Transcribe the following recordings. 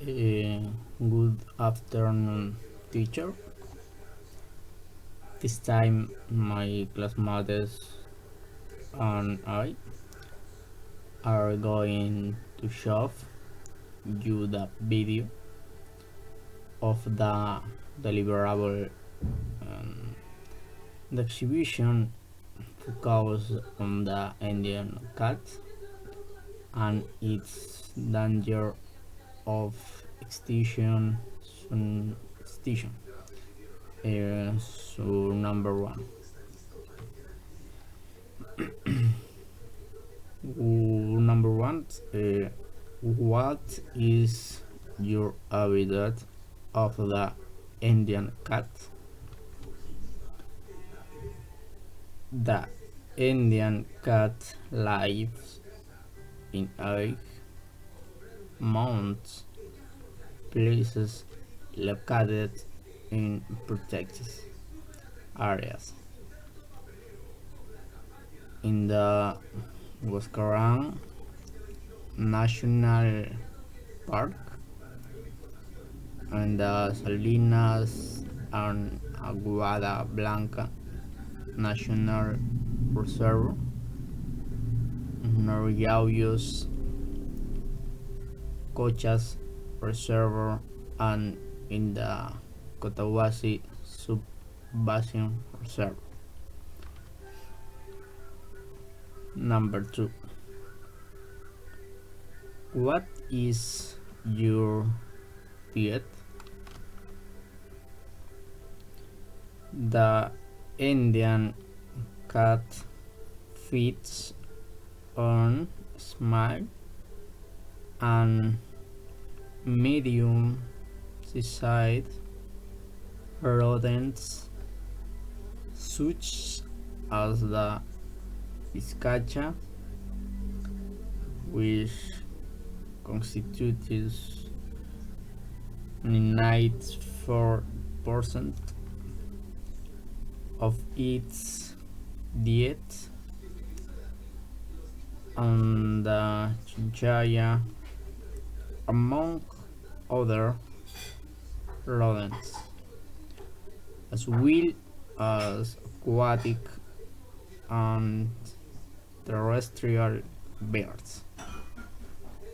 Good afternoon, teacher. This time, my classmates and I are going to show you the video of the deliverable. Um, the exhibition focuses on the Indian cat and its danger of extinction. Extinction. So number one. Number one, what is your habitat of the Indian cat? The Indian cat lives in egg mounds, places located in protected areas. In the Waskarang National Park and the Salinas and Aguada Blanca National Reserve, Noriauyos, Cochas Reservoir, and in the Cotahuasi Sub-Basin Reserve. Number 2. What is your diet? The Indian cat feeds on small and medium sized rodents such as the vizcacha, which constitutes 94% of its diet, and the chinchilla, among other rodents, as well as aquatic and terrestrial birds,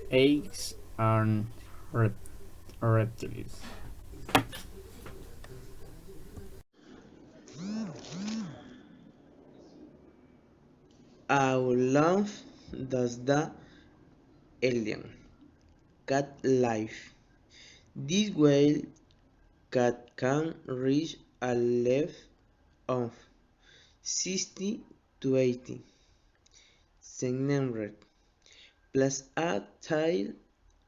eggs, and reptiles. How long does the alien cat live? This whale cat can reach a life of 60 to 80 centimeters, plus a tail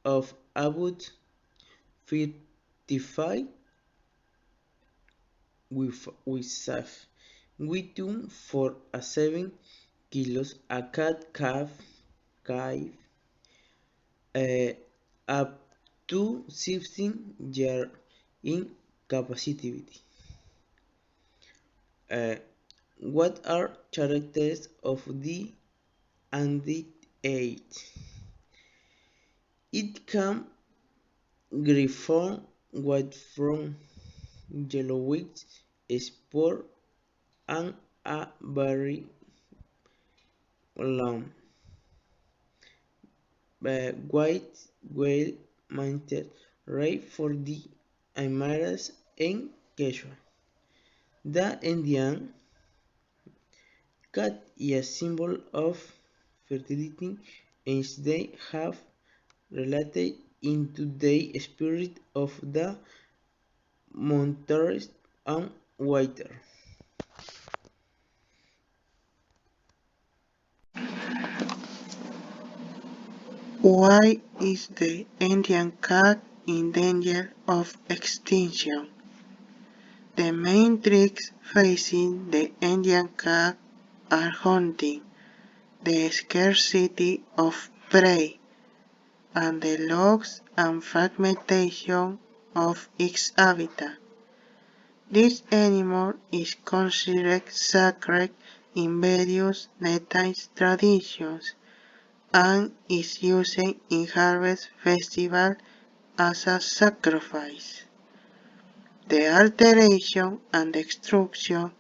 of about 55 with safe. We tune for a 7 kilos a cat cave up to 16 years in capacity. Uh, what are characteristics of the andean? It can griffon white from yellowish sport and a very long white whale mounted right for the Aymaras and Quechua. The Indian cat is a symbol of fertility, and they have related into the spirit of the mountains and water. Why is the Indian cat in danger of extinction? The main threats facing the Indian cat are hunting, the scarcity of prey, and the loss and fragmentation of its habitat. This animal is considered sacred in various native traditions and is used in harvest festivals as a sacrifice. The alteration and destruction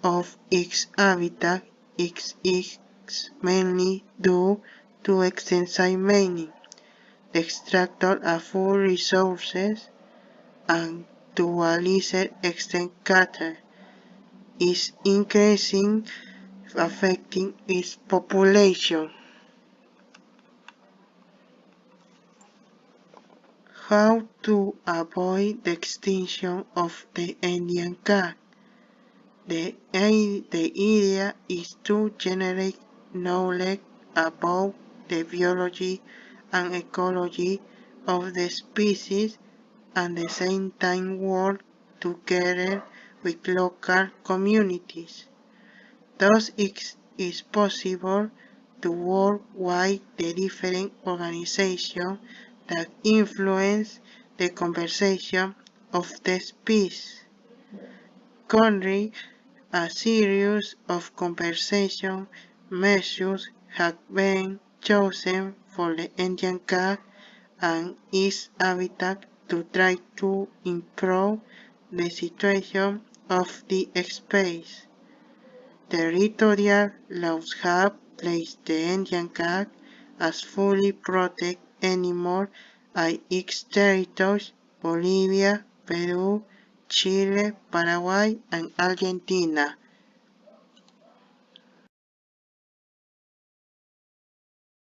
of its habitat is mainly due to extensive mining, the extraction of food resources, and to a lesser extent cattle, is increasing, affecting its population. How to avoid the extinction of the Andean cat? The idea is to generate knowledge about the biology and ecology of the species and at the same time work together with local communities. Thus it is possible to work with the different organizations that influence the conservation of the species. Currently, a series of conservation measures have been chosen for the Indian cat and its habitat to try to improve the situation of the species. Territorial laws have placed the Indian cat as fully protected animal in its territories Bolivia, Peru, Chile, Paraguay, and Argentina.